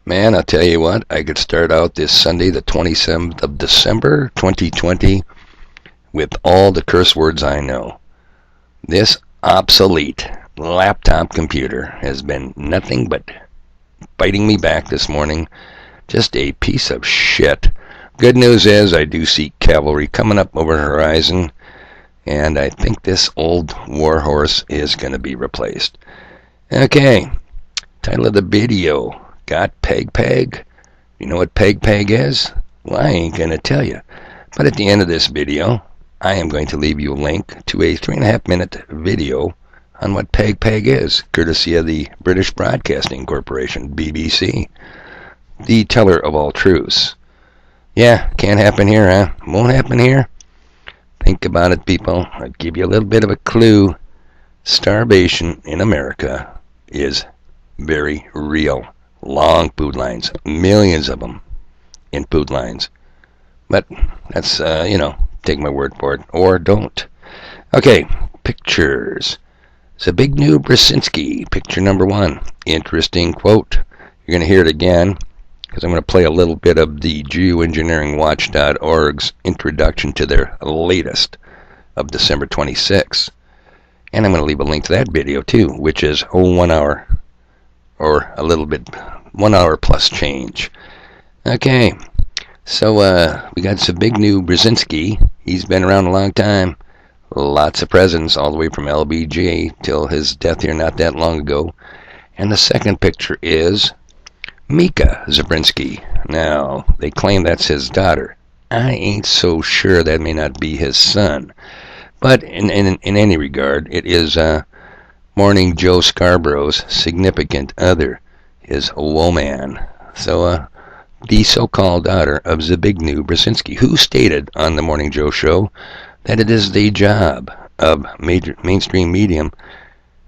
Man, I'll tell you what, I could start out this Sunday, the 27th of December, 2020, with all the curse words I know. This obsolete laptop computer has been nothing but biting me back this morning. Just a piece of shit. Good news is I do see cavalry coming up over the horizon, and I think this old warhorse is going to be replaced. Okay, title of the video, got pagpag? You know what pagpag is? Well, I ain't going to tell you. But at the end of this video, I am going to leave you a link to a 3.5-minute video on what pagpag is, courtesy of the British Broadcasting Corporation, BBC, the teller of all truths. Yeah, can't happen here, huh? Won't happen here? Think about it, people. I'll give you a little bit of a clue. Starvation in America is very real. Long food lines, millions of them in food lines. But that's, take my word for it, or don't. Okay, pictures. Zbigniew Brzezinski, picture number 1. Interesting quote. You're going to hear it again, because I'm going to play a little bit of the geoengineeringwatch.org's introduction to their latest of December 26th. And I'm going to leave a link to that video too, which is 1 hour, or a little bit, 1 hour plus change. Okay, so we got Zbigniew Brzezinski. He's been around a long time. Lots of presidents, all the way from LBJ till his death here not that long ago. And the second picture is Mika Zabrinski. Now, they claim that's his daughter. I ain't so sure that may not be his son. But in any regard, it is Morning Joe Scarborough's significant other, his woman. So, the so-called daughter of Zbigniew Brzezinski, who stated on the Morning Joe show that it is the job of mainstream media,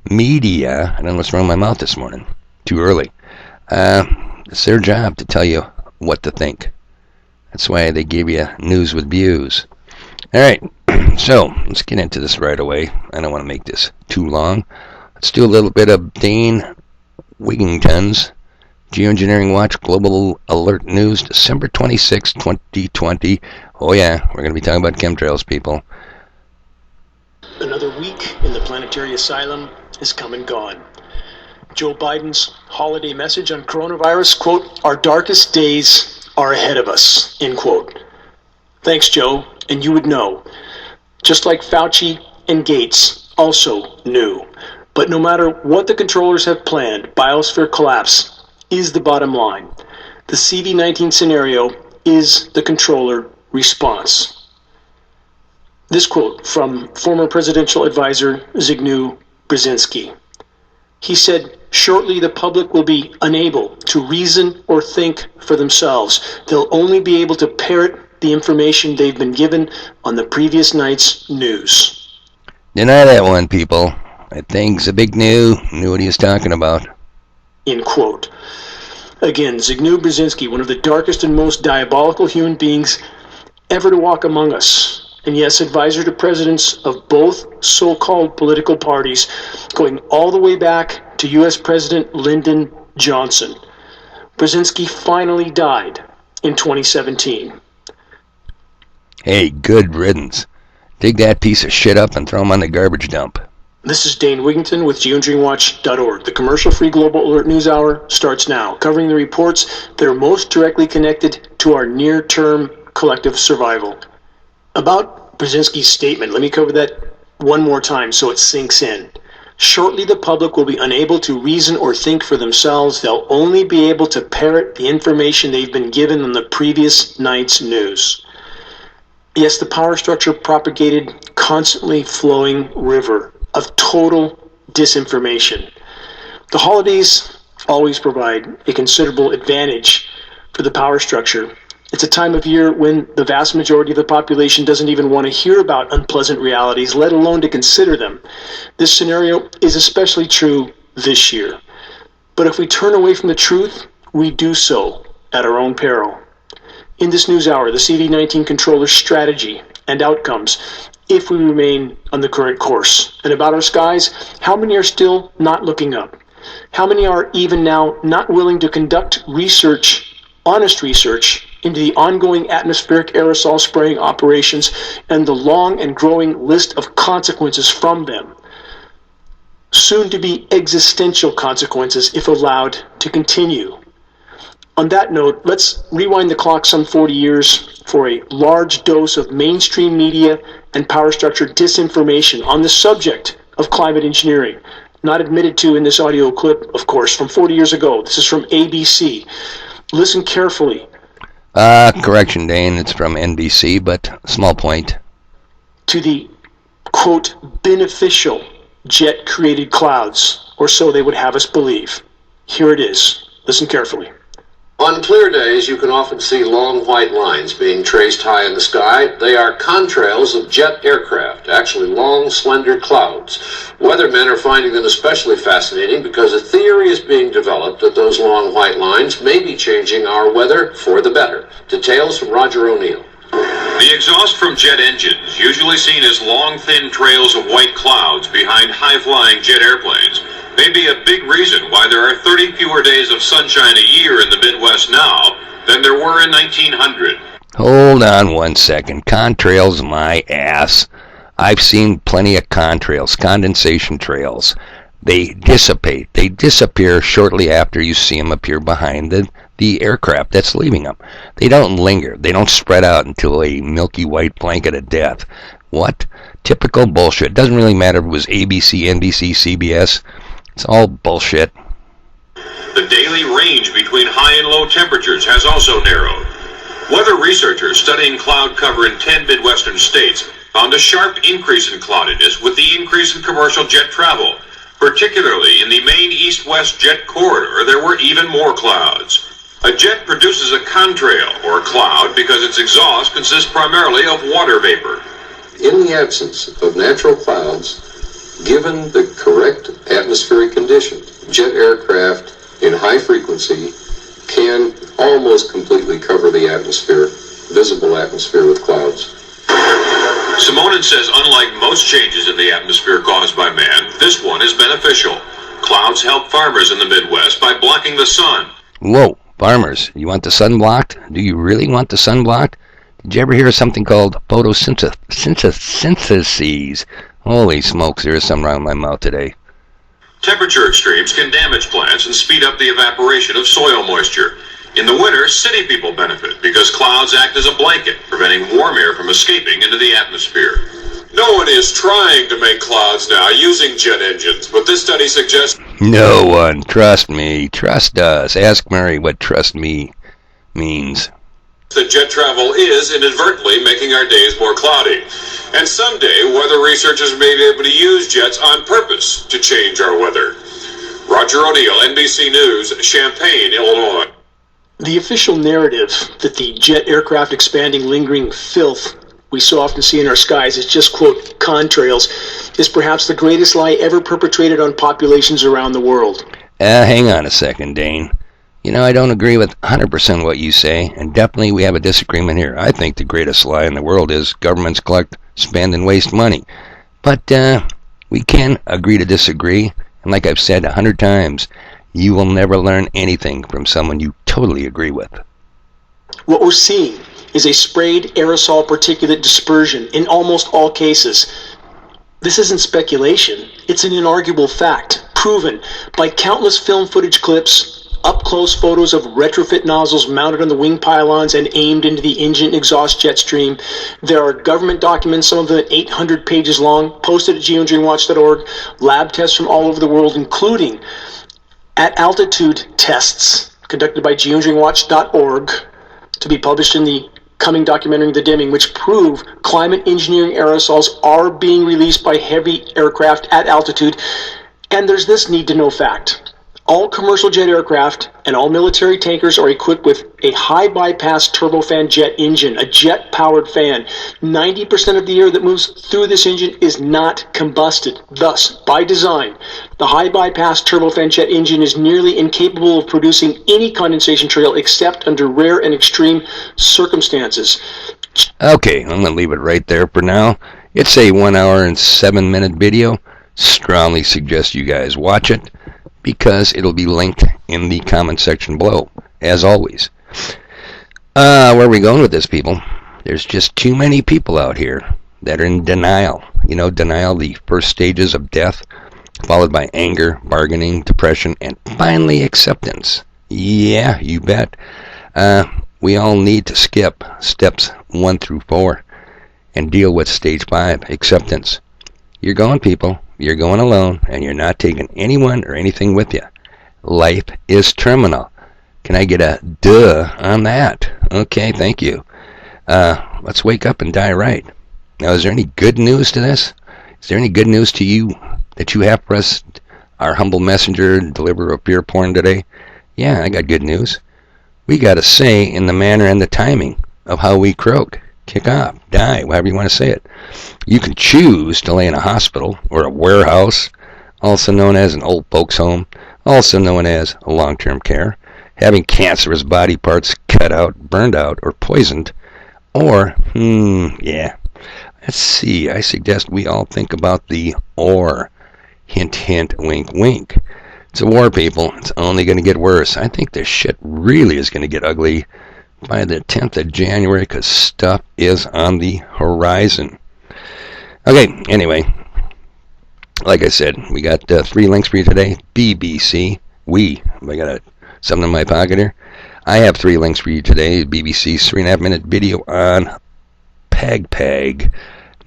I don't know what's wrong with my mouth this morning, too early, it's their job to tell you what to think. That's why they give you news with views. Alright, so let's get into this right away. I don't want to make this too long. Let's do a little bit of Dane Wigington's Geoengineering Watch Global Alert News, December 26, 2020. Oh yeah, we're going to be talking about chemtrails, people. Another week in the planetary asylum is come and gone. Joe Biden's holiday message on coronavirus, quote, "Our darkest days are ahead of us," end quote. Thanks, Joe, and you would know. Just like Fauci and Gates also knew. But no matter what the controllers have planned, biosphere collapse is the bottom line. The CD19 scenario is the controller response. This quote from former presidential advisor Zbigniew Brzezinski. He said, "Shortly the public will be unable to reason or think for themselves. They'll only be able to parrot the information they've been given on the previous night's news." Deny that one, people. I think Zbigniew knew what he was talking about. End quote. Again, Zbigniew Brzezinski, one of the darkest and most diabolical human beings ever to walk among us. And yes, advisor to presidents of both so-called political parties, going all the way back to U.S. President Lyndon Johnson. Brzezinski finally died in 2017. Hey, good riddance. Dig that piece of shit up and throw him on the garbage dump. This is Dane Wigington with geoengineeringwatch.org. The commercial-free Global Alert News Hour starts now, covering the reports that are most directly connected to our near-term collective survival. About Brzezinski's statement, let me cover that one more time so it sinks in. Shortly the public will be unable to reason or think for themselves. They'll only be able to parrot the information they've been given on the previous night's news. Yes, the power structure propagated constantly flowing river of total disinformation. The holidays always provide a considerable advantage for the power structure. It's a time of year when the vast majority of the population doesn't even want to hear about unpleasant realities, let alone to consider them. This scenario is especially true this year. But if we turn away from the truth, we do so at our own peril. In this news hour, the CD19 controller's strategy and outcomes if we remain on the current course. And about our skies, how many are still not looking up? How many are even now not willing to conduct research, honest research, into the ongoing atmospheric aerosol spraying operations and the long and growing list of consequences from them? Soon to be existential consequences if allowed to continue. On that note, let's rewind the clock some 40 years for a large dose of mainstream media and power structure disinformation on the subject of climate engineering. Not admitted to in this audio clip, of course, from 40 years ago. This is from ABC. Listen carefully. Correction, Dane, it's from NBC, but small point. To the, quote, beneficial jet-created clouds, or so they would have us believe. Here it is. Listen carefully. On clear days, you can often see long white lines being traced high in the sky. They are contrails of jet aircraft, actually long, slender clouds. Weathermen are finding them especially fascinating because a theory is being developed that those long white lines may be changing our weather for the better. Details from Roger O'Neill. The exhaust from jet engines, usually seen as long, thin trails of white clouds behind high-flying jet airplanes, may be a big reason why there are 30 fewer days of sunshine a year in the Midwest now than there were in 1900. Hold on one second. Contrails my ass. I've seen plenty of contrails, condensation trails. They dissipate. They disappear shortly after you see them appear behind the aircraft that's leaving them. They don't linger. They don't spread out until a milky white blanket of death. What? Typical bullshit. Doesn't really matter if it was ABC, NBC, CBS. It's all bullshit. The daily range between high and low temperatures has also narrowed. Weather researchers studying cloud cover in 10 Midwestern states found a sharp increase in cloudiness with the increase in commercial jet travel. Particularly in the main east-west jet corridor, there were even more clouds. A jet produces a contrail, or cloud, because its exhaust consists primarily of water vapor. In the absence of natural clouds, given the correct atmospheric conditions, jet aircraft in high frequency can almost completely cover the atmosphere, visible atmosphere, with clouds. Simonin says unlike most changes in the atmosphere caused by man, this one is beneficial. Clouds help farmers in the Midwest by blocking the sun. Whoa, farmers, you want the sun blocked? Do you really want the sun blocked? Did you ever hear of something called photosynthesis? Holy smokes, there is something wrong with my mouth today. Temperature extremes can damage plants and speed up the evaporation of soil moisture. In the winter, city people benefit because clouds act as a blanket, preventing warm air from escaping into the atmosphere. No one is trying to make clouds now using jet engines, but this study suggests... No one. Trust me. Trust us. Ask Mary what trust me means. that jet travel is inadvertently making our days more cloudy. And someday, weather researchers may be able to use jets on purpose to change our weather. Roger O'Neill, NBC News, Champaign, Illinois. The official narrative that the jet aircraft expanding lingering filth we so often see in our skies is just, quote, contrails, is perhaps the greatest lie ever perpetrated on populations around the world. Hang on a second, Dane. You know, I don't agree with 100% what you say, and definitely we have a disagreement here. I think the greatest lie in the world is governments collect, spend, and waste money. But we can agree to disagree, and like I've said 100 times, you will never learn anything from someone you totally agree with. What we're seeing is a sprayed aerosol particulate dispersion in almost all cases. This isn't speculation. It's an inarguable fact, proven by countless film footage clips, up-close photos of retrofit nozzles mounted on the wing pylons and aimed into the engine exhaust jet stream. There are government documents, some of them 800 pages long, posted at geoengineeringwatch.org, lab tests from all over the world, including at-altitude tests conducted by geoengineeringwatch.org, to be published in the coming documentary The Dimming, which prove climate engineering aerosols are being released by heavy aircraft at altitude. And there's this need-to-know fact. All commercial jet aircraft and all military tankers are equipped with a high-bypass turbofan jet engine, a jet-powered fan. 90% of the air that moves through this engine is not combusted. Thus, by design, the high-bypass turbofan jet engine is nearly incapable of producing any condensation trail except under rare and extreme circumstances. Okay, I'm going to leave it right there for now. It's a 1 hour and 7 minute video. Strongly suggest you guys watch it. because it'll be linked in the comment section below, as always. Where are we going with this, people? There's just too many people out here that are in denial. You know, denial, the first stages of death, followed by anger, bargaining, depression, and finally acceptance. Yeah, you bet. We all need to skip steps 1 through 4 and deal with stage 5, acceptance. You're going, people. You're going alone, and you're not taking anyone or anything with you. Life is terminal. Can I get a duh on that? Okay, thank you. Let's wake up and die right. Now, is there any good news to this? Is there any good news to you that you have for us, our humble messenger and deliverer of pure porn today? Yeah, I got good news. We got a say in the manner and the timing of how we croak, kick off, die, however you want to say it. You can choose to lay in a hospital or a warehouse, also known as an old folks home, also known as long-term care, having cancerous body parts cut out, burned out, or poisoned. Or, let's see, I suggest we all think about the or. Hint, hint, wink, wink. It's a war, people. It's only going to get worse. I think this shit really is going to get ugly by the 10th of January because stuff is on the horizon. Okay, anyway, like I said, we got 3 links for you today. BBC, I got something in my pocket here. I have 3 links for you today. BBC's 3.5-minute video on pagpag.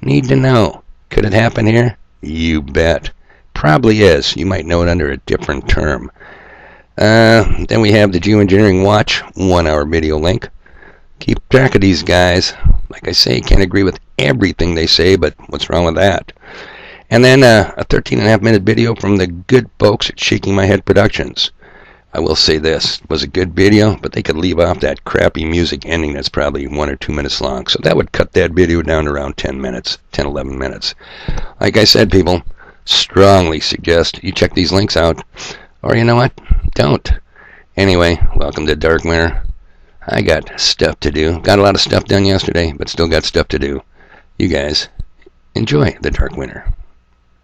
Need to know. Could it happen here? You bet. Probably is. You might know it under a different term. Then we have the Geoengineering Watch 1-hour video link. Keep track of these guys. Like I say, can't agree with everything they say, but what's wrong with that? And then a 13.5-minute video from the good folks at Shaking My Head Productions. I will say this, it was a good video, but they could leave off that crappy music ending that's probably 1 or 2 minutes long. So that would cut that video down to around 10 minutes, 10, 11 minutes. Like I said, people, strongly suggest you check these links out. Or you know what? Don't. Anyway, welcome to Dark Winter. I got stuff to do. Got a lot of stuff done yesterday, but still got stuff to do. You guys, enjoy the Dark Winter.